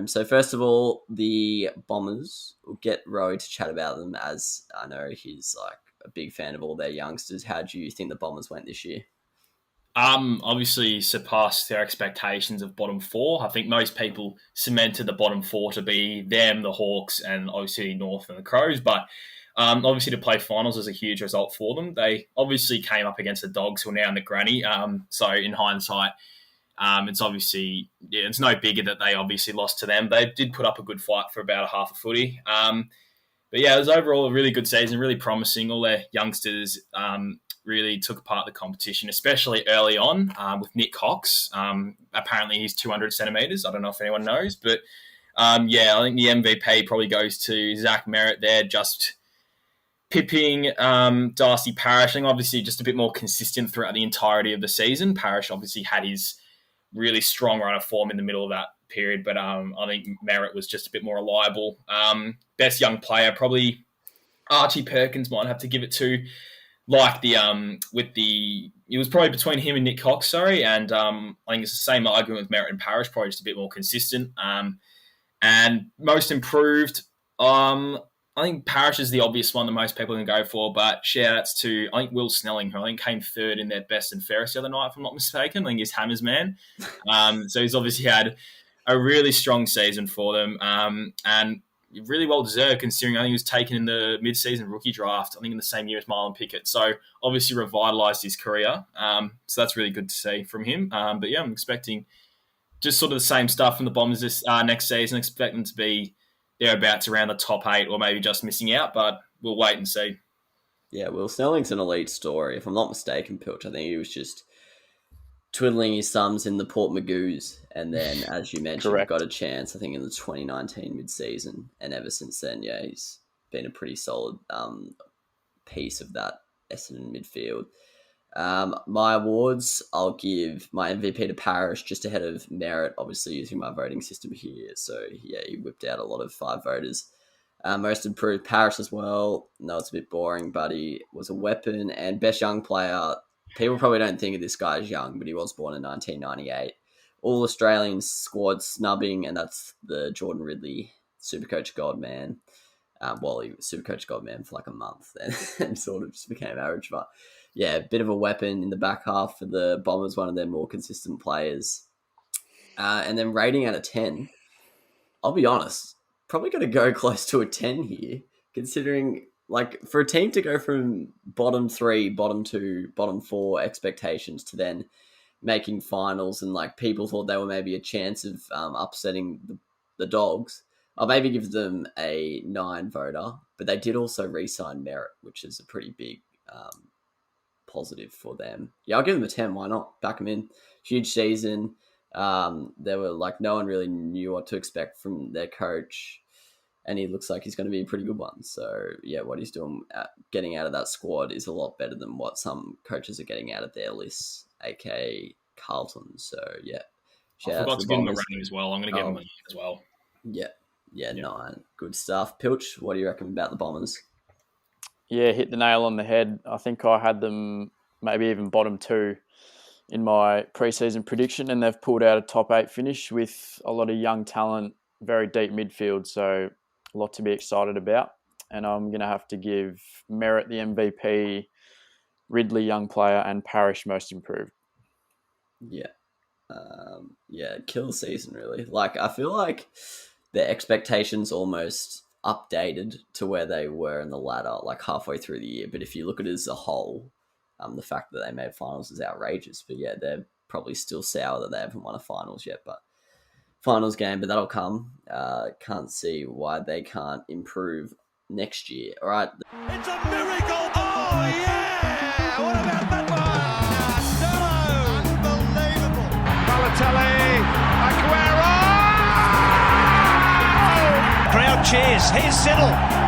So first of all, the Bombers. Will get Rowe to chat about them, as I know he's like a big fan of all their youngsters. How do you think the Bombers went this year? Obviously surpassed their expectations of bottom four. I think most people cemented the bottom four to be them, the Hawks, and obviously North and the Crows. But obviously to play finals is a huge result for them. They obviously came up against the Dogs, who are now in the granny. So in hindsight, it's obviously, it's no bigger that they obviously lost to them. They did put up a good fight for about a half a footy. But yeah, it was overall a really good season, really promising. All their youngsters really took part in the competition, especially early on with Nick Cox. Apparently he's 200 centimetres. I don't know if anyone knows. But yeah, I think the MVP probably goes to Zach Merritt there, just pipping Darcy Parish. I think obviously just a bit more consistent throughout the entirety of the season. Parish obviously had his really strong run of form in the middle of that period, but I think Merritt was just a bit more reliable. Best young player, probably Archie Perkins might have to give it to. Like it was probably between him and Nick Cox, sorry, and I think it's the same argument with Merritt and Parish, probably just a bit more consistent. And most improved, I think Parish is the obvious one that most people can go for, but shout-outs to, I think, Will Snelling, who I think came third in their best and fairest the other night, if I'm not mistaken. I think he's Hammers man. So he's obviously had a really strong season for them, and really well deserved, considering I think he was taken in the mid-season rookie draft, I think in the same year as Marlon Pickett. So obviously revitalised his career. So that's really good to see from him. But yeah, I'm expecting just sort of the same stuff from the Bombers this next season. I expect them to be thereabouts around the top 8 or maybe just missing out, but we'll wait and see. Yeah, Will Snelling's an elite story. If I'm not mistaken, Pilch, I think he was just twiddling his thumbs in the Port Magoos, and then, as you mentioned, Correct. got a chance, I think, in the 2019 mid-season, and ever since then, yeah, he's been a pretty solid piece of that Essendon midfield. My awards, I'll give my MVP to Parish, just ahead of Merritt, obviously using my voting system here. So yeah, he whipped out a lot of 5 voters. Most improved, Parish as well. No, it's a bit boring, but he was a weapon. And best young player, people probably don't think of this guy as young, but he was born in 1998. All Australian squad snubbing, and that's the Jordan Ridley Supercoach Goldman. Well, he was Supercoach Goldman for like a month and sort of just became average, but yeah, a bit of a weapon in the back half for the Bombers, one of their more consistent players. And then rating out of 10, I'll be honest, probably going to go close to a 10 here, considering like for a team to go from bottom 3, bottom 2, bottom 4 expectations to then making finals, and like people thought they were maybe a chance of upsetting the Dogs. I'll maybe give them a 9 voter, but they did also re-sign Merritt, which is a pretty big positive for them. Yeah, I'll give them a 10. Why not? Back them in. Huge season. There were like no one really knew what to expect from their coach, and he looks like he's going to be a pretty good one. So yeah, what he's doing, getting out of that squad, is a lot better than what some coaches are getting out of their lists, aka Carlton. So yeah, I forgot to give him a rating as well. I'm going to give him a 9 as well. Yeah, 9. Good stuff. Pilch, what do you reckon about the Bombers? Yeah, hit the nail on the head. I think I had them maybe even bottom 2 in my preseason prediction, and they've pulled out a top 8 finish with a lot of young talent, very deep midfield, so a lot to be excited about. And I'm going to have to give Merritt the MVP, Ridley young player, and Parish most improved. Yeah. Kill season, really. Like, I feel like their expectations almost updated to where they were in the ladder, like halfway through the year. But if you look at it as a whole, the fact that they made finals is outrageous. But yeah, they're probably still sour that they haven't won a finals yet. But finals game, but that'll come. Can't see why they can't improve next year. All right. It's a miracle. Oh, yeah. What about that one? Unbelievable. Balotelli. Aguero. Crowd cheers. Here's Siddle.